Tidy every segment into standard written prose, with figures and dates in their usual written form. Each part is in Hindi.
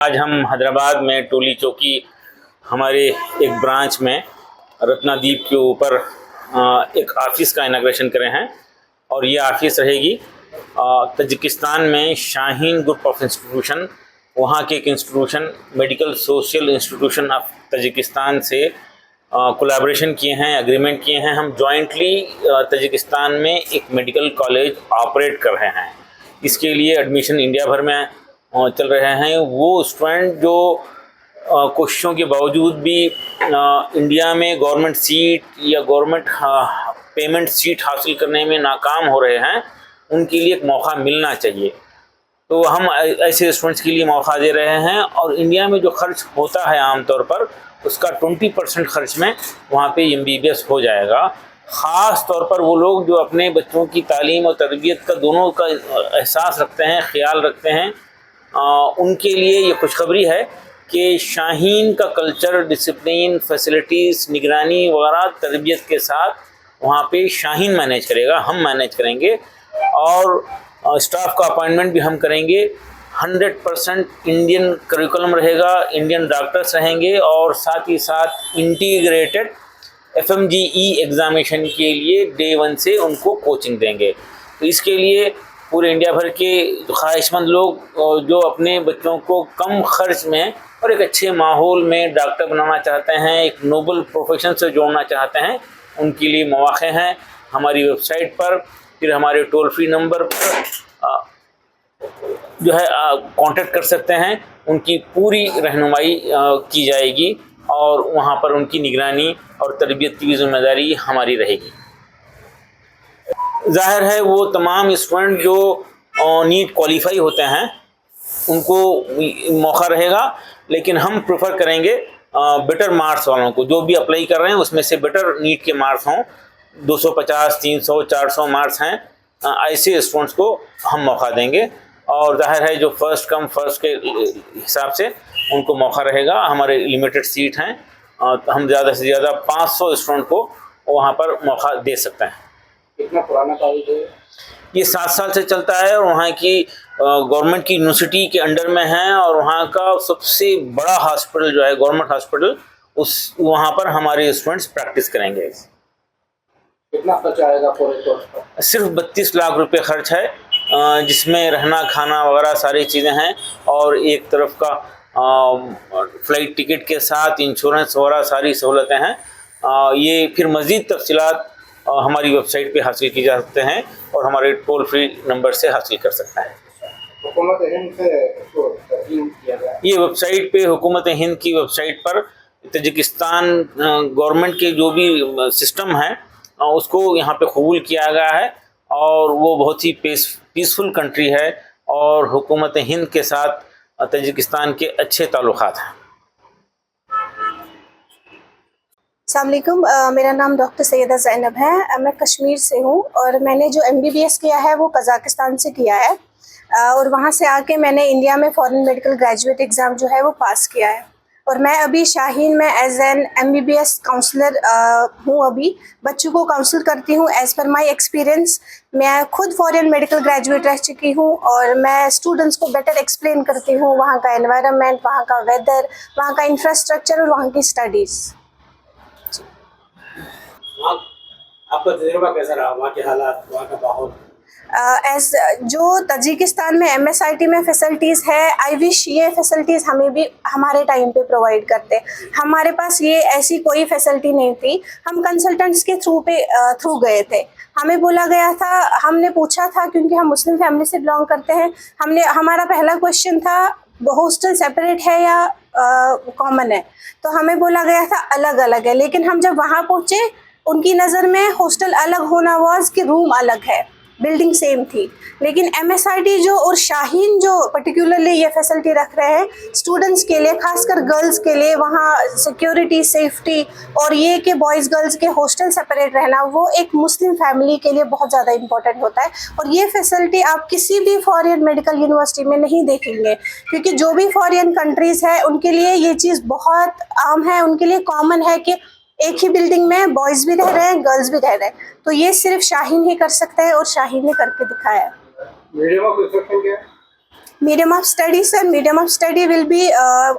आज हम हैदराबाद में टोली चौकी हमारे एक ब्रांच में रत्नादीप के ऊपर एक ऑफिस का इनाग्रेशन करे हैं और ये ऑफिस रहेगी तजिकिस्तान में शाहीन ग्रुप ऑफ इंस्टीट्यूशन, वहाँ के एक institution medical social institution of Tajikistan से कोलैबोरेशन किए हैं, एग्रीमेंट किए हैं। हम जॉइंटली तजिकिस्तान में एक मेडिकल कॉलेज ऑपरेट कर रहे हैं। इसके लिए एडमिशन इंडिया भर में चल रहे हैं। वो स्टूडेंट जो कोशिशों के बावजूद भी इंडिया में गवर्नमेंट सीट या गवर्नमेंट पेमेंट सीट हासिल करने में नाकाम हो रहे हैं, उनके लिए एक मौका मिलना चाहिए। तो हम ऐसे स्टूडेंट्स के लिए मौका दे रहे हैं और इंडिया में जो खर्च होता है आमतौर पर उसका 20% खर्च में वहाँ पे MBBS हो जाएगा। ख़ास तौर पर वो लोग जो अपने बच्चों की तालीम और तरबियत का दोनों का एहसास रखते हैं, ख्याल रखते हैं, उनके लिए ये खुशखबरी है कि शाहीन का कल्चर, डिसिप्लिन, फैसिलिटीज़, निगरानी वगैरह तरबियत के साथ वहाँ पे शाहीन मैनेज करेगा, हम मैनेज करेंगे और स्टाफ का अपॉइंटमेंट भी हम करेंगे। 100% इंडियन करिकुलम रहेगा, इंडियन डॉक्टर्स रहेंगे और साथ ही साथ इंटीग्रेटेड FMGE एग्ज़ामिनेशन के लिए Day 1 से उनको कोचिंग देंगे। तो इसके लिए पूरे इंडिया भर के ख्वाहिशमंद लोग जो अपने बच्चों को कम खर्च में और एक अच्छे माहौल में डॉक्टर बनाना चाहते हैं, एक नोबल प्रोफेशन से जोड़ना चाहते हैं, उनके लिए मौके हैं। हमारी वेबसाइट पर, फिर हमारे टोल फ्री नंबर पर जो है कांटेक्ट कर सकते हैं। उनकी पूरी रहनुमाई की जाएगी और वहाँ पर उनकी निगरानी और तरबियत की भी जिम्मेदारी हमारी रहेगी। ज़ाहिर है वो तमाम स्टूडेंट जो नीट क्वालिफाई होते हैं उनको मौका रहेगा, लेकिन हम प्रेफर करेंगे बेटर मार्क्स वालों को। जो भी अप्लाई कर रहे हैं उसमें से बेटर नीट के मार्क्स हों, 250, 300, 400 मार्क्स हैं, ऐसे स्टूडेंट्स को हम मौका देंगे। और ज़ाहिर है जो फर्स्ट कम फर्स्ट के हिसाब से उनको मौका रहेगा। हमारे लिमिटेड सीट हैं, हम ज़्यादा से ज़्यादा 500 स्टूडेंट को वहाँ पर मौका दे सकते हैं। कितना पुराना कॉलेज है? ये 7 साल से चलता है और वहाँ की गवर्नमेंट की यूनिवर्सिटी के अंडर में है और वहाँ का सबसे बड़ा हॉस्पिटल जो है गवर्नमेंट हॉस्पिटल, उस वहाँ पर हमारे स्टूडेंट्स प्रैक्टिस करेंगे। कितना खर्च आएगा पूरे कोर्स पर? सिर्फ 32 लाख रुपए खर्च है, जिसमें रहना खाना वगैरह सारी चीज़ें हैं और एक तरफ का फ्लाइट टिकट के साथ इंश्योरेंस वगैरह सारी सहूलतें हैं। ये फिर मज़ीद तफसीलात हमारी वेबसाइट पे हासिल की जा सकते हैं और हमारे टोल फ्री नंबर से हासिल कर सकते हैं। हुकूमत हिंद से इसको तस्लीम किया गया। ये वेबसाइट पे हुकूमत हिंद की वेबसाइट पर तजिकिस्तान गवर्नमेंट के जो भी सिस्टम है उसको यहाँ पे कबूल किया गया है और वो बहुत ही पीसफुल कंट्री है और हुकूमत हिंद के साथ तजिकिस्तान के अच्छे ताल्लुकात हैं। अस्सलामुअलैकुम, मेरा नाम डॉक्टर सैयदा ज़ैनब है। मैं कश्मीर से हूँ और मैंने जो MBBS किया है वो कज़ाकिस्तान से किया है और वहाँ से आके मैंने इंडिया में फ़ॉरेन मेडिकल ग्रेजुएट एग्ज़ाम जो है वो पास किया है और मैं अभी शाहीन में एज एन MBBS काउंसलर हूँ। अभी बच्चों को काउंसिल करती हूँ। एज़ पर माई एक्सपीरियंस मैं खुद फ़ॉरेन मेडिकल ग्रेजुएट रह चुकी हूँ और मैं स्टूडेंट्स को बेटर एक्सप्लेन करती हूँ वहाँ का एनवायरनमेंट, वहाँ का वेदर, वहाँ का इंफ्रास्ट्रक्चर और वहाँ की स्टडीज़। आपका तजुर्बा कैसा रहा, वहाँ के हालात, वहाँ का माहौल? एज जो तजिकिस्तान में MSIT में फैसिलिटीज़ है, आई विश ये फैसिलिटीज़ हमें भी हमारे टाइम पे प्रोवाइड करते। हमारे पास ये ऐसी कोई फैसिलिटी नहीं थी। हम कंसल्टेंट्स के थ्रू गए थे। हमें बोला गया था, हमने पूछा था क्योंकि हम मुस्लिम फैमिली से बिलोंग करते हैं, हमारा पहला क्वेश्चन था हॉस्टल सेपरेट है या कॉमन है, तो हमें बोला गया था अलग अलग है। लेकिन हम जब वहाँ पहुँचे उनकी नज़र में हॉस्टल अलग होना वाज कि रूम अलग है, बिल्डिंग सेम थी। लेकिन MSIT जो और शाहीन जो पर्टिकुलरली ये फैसिलिटी रख रहे हैं स्टूडेंट्स के लिए, खासकर गर्ल्स के लिए, वहाँ सिक्योरिटी, सेफ्टी और ये कि बॉयज़ गर्ल्स के हॉस्टल सेपरेट रहना वो एक मुस्लिम फैमिली के लिए बहुत ज़्यादा इंपॉर्टेंट होता है। और ये फैसिलिटी आप किसी भी फॉरेन मेडिकल यूनिवर्सिटी में नहीं देखेंगे क्योंकि जो भी फॉरेन कंट्रीज़ है उनके लिए ये चीज़ बहुत आम है, उनके लिए कॉमन है कि एक ही बिल्डिंग में बॉयज़ भी रह रहे हैं, गर्ल्स भी रह रहे हैं। तो ये सिर्फ शाहीन ही कर सकते हैं और शाहीन ने करके दिखाया है। मीडियम ऑफ इंस्ट्रक्शन क्या है? Medium of study, sir. Medium of study will be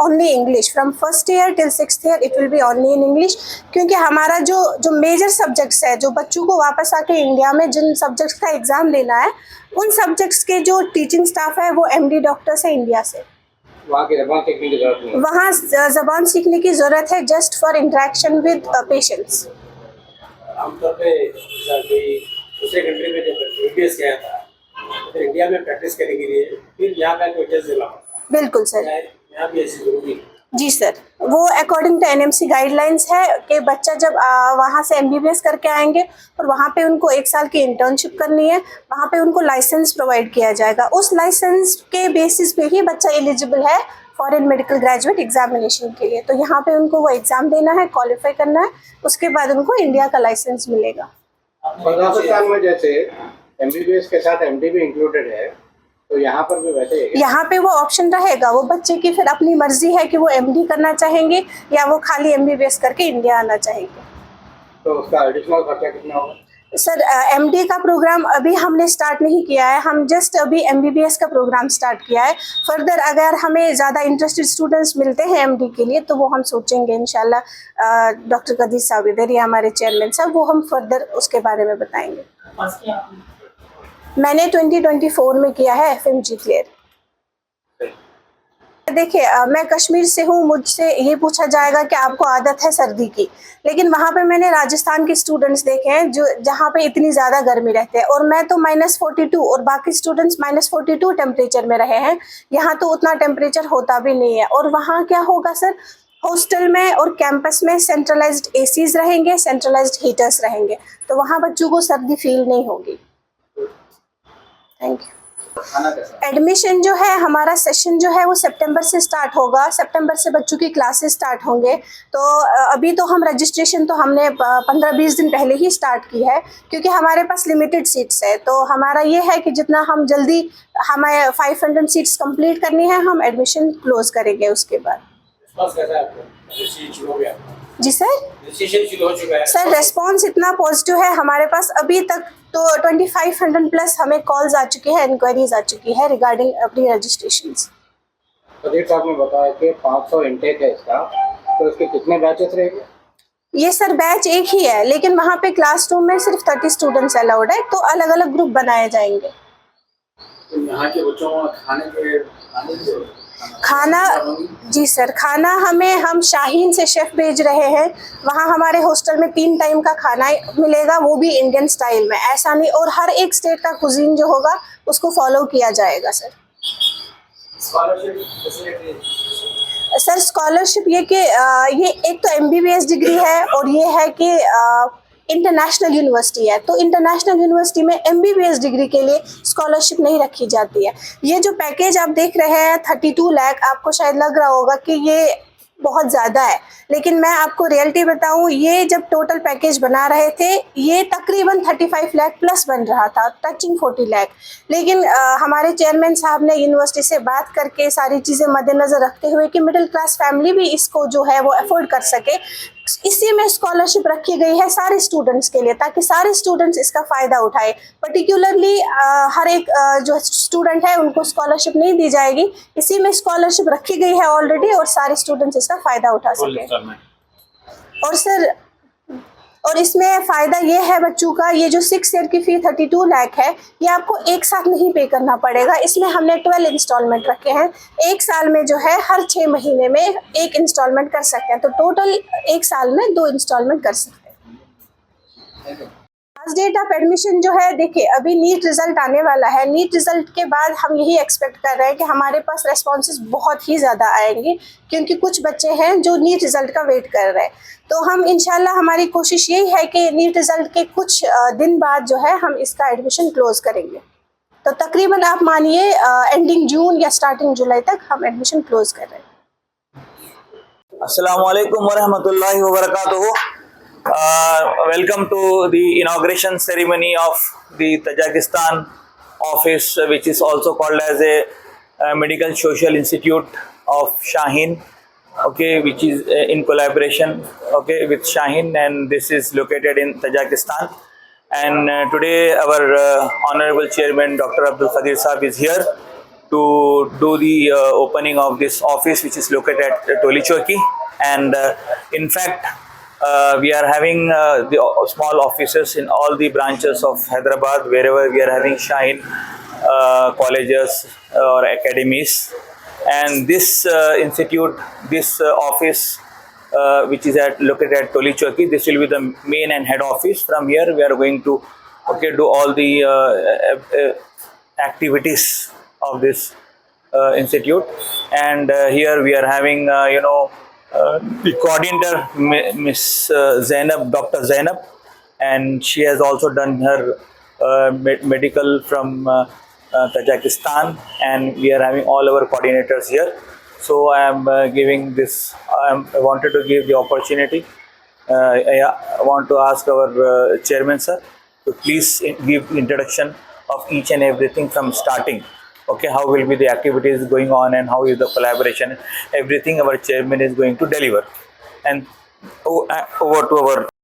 only English. From first year till 6th year, it will be only in English. क्योंकि हमारा जो मेजर सब्जेक्ट्स है, जो बच्चों को वापस आके इंडिया में जिन सब्जेक्ट्स का एग्जाम देना है, उन सब्जेक्ट्स के जो टीचिंग स्टाफ है वो MD डॉक्टर्स है इंडिया से। वहाँ की ज़बान सीखने की जरूरत नहीं। वहाँ ज़बान सीखने की ज़रूरत है just for interaction with patients. आमतौर पे दूसरे कंट्री में जब MBBS किया था, फिर इंडिया में प्रैक्टिस करने के लिए फिर यहाँ का कोई टेस्ट देना पड़ता है। बिल्कुल सर। यहाँ भी ऐसी जरूरी है। जी सर, वो अकॉर्डिंग टू NMC गाइडलाइंस है कि बच्चा जब वहाँ से MBBS करके आएंगे और वहाँ पे उनको 1 साल की इंटर्नशिप करनी है, वहाँ पे उनको लाइसेंस प्रोवाइड किया जाएगा। उस लाइसेंस के बेसिस पे ही बच्चा एलिजिबल है फॉरेन मेडिकल ग्रेजुएट एग्जामिनेशन के लिए। तो यहाँ पे उनको वो एग्ज़ाम देना है, क्वालिफाई करना है, उसके बाद उनको इंडिया का लाइसेंस मिलेगा। पाकिस्तान में जैसे MBBS के साथ MD भी इंक्लूडेड है, तो यहाँ पर भी वैसे ही है। यहाँ पे वो ऑप्शन रहेगा, वो बच्चे की फिर अपनी मर्जी है कि वो MD करना चाहेंगे या वो खाली MBBS करके इंडिया आना चाहेंगे। तो उसका एडिशनल खर्चा कितना होगा? सर MD का प्रोग्राम अभी हमने स्टार्ट नहीं किया है, हम जस्ट अभी MBBS का प्रोग्राम स्टार्ट किया है। फर्दर अगर हमें ज़्यादा इंटरेस्टेड स्टूडेंट्स मिलते हैं MD के लिए तो वो हम सोचेंगे इंशाल्लाह। डॉक्टर कदीर साहब इधर ही हमारे चेयरमैन साहब, वो हम फर्दर उसके बारे में बताएंगे। मैंने 2024 में किया है FMG क्लियर। देखिए मैं कश्मीर से हूँ, मुझसे ये पूछा जाएगा कि आपको आदत है सर्दी की, लेकिन वहाँ पे मैंने राजस्थान के स्टूडेंट्स देखे हैं जो जहाँ पे इतनी ज़्यादा गर्मी रहती है, और मैं तो -42 और बाकी स्टूडेंट्स -42 टेम्परेचर में रहे हैं। यहाँ तो उतना टेम्परेचर होता भी नहीं है। और वहाँ क्या होगा सर, हॉस्टल में और कैंपस में सेंट्रलाइज्ड ACs रहेंगे, सेंट्रलाइज्ड हीटर्स रहेंगे, तो वहाँ बच्चों को सर्दी फील नहीं होगी। Thank you. एडमिशन जो है, हमारा सेशन जो है वो सितंबर से स्टार्ट होगा। सितंबर से बच्चों की क्लासेस स्टार्ट होंगे। तो अभी तो हम रजिस्ट्रेशन तो हमने 15-20 दिन पहले ही स्टार्ट की है, क्योंकि हमारे पास लिमिटेड सीट्स है। तो हमारा ये है कि जितना हम जल्दी, हमें 500 सीट्स कंप्लीट करनी है, हम एडमिशन क्लोज करेंगे उसके बाद। जी सर। रजिस्ट्रेशन शुरू हो चुका है सर रेस्पॉन्स इतना पॉजिटिव है हमारे पास, अभी तक तो 2500 प्लस हमें कॉल्स आ चुकी है, इंक्वायरीज आ चुकी है रिगार्डिंग अपनी रजिस्ट्रेशंस। कदीर साहब ने बताया कि 500 इंटेक है इसका, तो इसके कितने बैचेस रहेंगे? ये सर बैच एक ही है, लेकिन वहाँ पे क्लासरूम में सिर्फ 30 स्टूडेंट्स अलाउड है, तो अलग अलग ग्रुप बनाए जाएंगे। तो यहाँ के बच्चों को खाना, जी सर, खाना हम शाहीन से शेफ भेज रहे हैं। वहाँ हमारे हॉस्टल में 3 टाइम का खाना मिलेगा, वो भी इंडियन स्टाइल में, ऐसा नहीं। और हर एक स्टेट का कुजीन जो होगा उसको फॉलो किया जाएगा सर। सर स्कॉलरशिप ये कि ये एक तो MBBS डिग्री है और ये है कि इंटरनेशनल यूनिवर्सिटी है। तो इंटरनेशनल यूनिवर्सिटी में MBBS डिग्री के लिए स्कॉलरशिप नहीं रखी जाती है। ये जो पैकेज आप देख रहे हैं 32 लाख, आपको शायद लग रहा होगा कि ये बहुत ज़्यादा है, लेकिन मैं आपको रियलिटी बताऊं, ये जब टोटल पैकेज बना रहे थे ये तकरीबन 35 लाख प्लस बन रहा था, टचिंग 40 लाख। लेकिन हमारे चेयरमैन साहब ने यूनिवर्सिटी से बात करके सारी चीज़ें मद्देनज़र रखते हुए कि मिडिल क्लास फैमिली भी इसको जो है वो अफोर्ड कर सके, इसी में स्कॉलरशिप रखी गई है सारे स्टूडेंट्स के लिए, ताकि सारे स्टूडेंट्स इसका फ़ायदा उठाए। पर्टिकुलरली हर एक जो स्टूडेंट है उनको स्कॉलरशिप नहीं दी जाएगी, इसी में स्कॉलरशिप रखी गई है ऑलरेडी, और सारे स्टूडेंट्स इसका फ़ायदा उठा सकें। और सर, और इसमें फ़ायदा ये है बच्चों का, ये जो 6 ईयर की फ़ी 32 लाख है, ये आपको एक साथ नहीं पे करना पड़ेगा। इसमें हमने 12 इंस्टॉलमेंट रखे हैं। एक साल में जो है हर 6 महीने में एक इंस्टॉलमेंट कर सकते हैं, तो टोटल एक साल में 2 इंस्टॉलमेंट कर सकते हैं। लास्ट डेट ऑफ एडमिशन जो है, देखिए अभी नीट रिजल्ट आने वाला है। नीट रिजल्ट के बाद हम यही एक्सपेक्ट कर रहे हैं कि हमारे पास रेस्पॉन्सेज बहुत ही ज़्यादा आएंगे, क्योंकि कुछ बच्चे हैं जो नीट रिजल्ट का वेट कर रहे हैं। तो हम इंशाल्लाह, हमारी कोशिश यही है कि नीट रिजल्ट के कुछ दिन बाद जो है हम इसका एडमिशन क्लोज करेंगे। तो तकरीबन आप मानिए एंडिंग जून या स्टार्टिंग जुलाई तक हम एडमिशन क्लोज कर रहे हैं। Assalamu alaikum warahmatullahi wabarakatuh. Welcome to the inauguration ceremony of the Tajikistan office, which is also called as a Medical Social Institute of Shaheen, okay, which is in collaboration, okay, with Shaheen, and this is located in Tajikistan. And today our honorable chairman Dr. Abdul Qadir Saab is here to do the opening of this office, which is located at Toli Chowki. And in fact, we are having the small offices in all the branches of Hyderabad, wherever we are having Shine colleges or academies. And this institute, this office, which is located at Toli Chowki, this will be the main and head office. From here, we are going to do all the activities of this institute. And here we are having the coordinator, Miss Zainab, Dr. Zainab, and she has also done her medical from Tajikistan, and we are having all our coordinators here. So I am giving this, I wanted to give the opportunity. I want to ask our chairman, sir, to please give introduction of each and everything from starting. Okay, how will be the activities going on and how is the collaboration? Everything our chairman is going to deliver. And over to our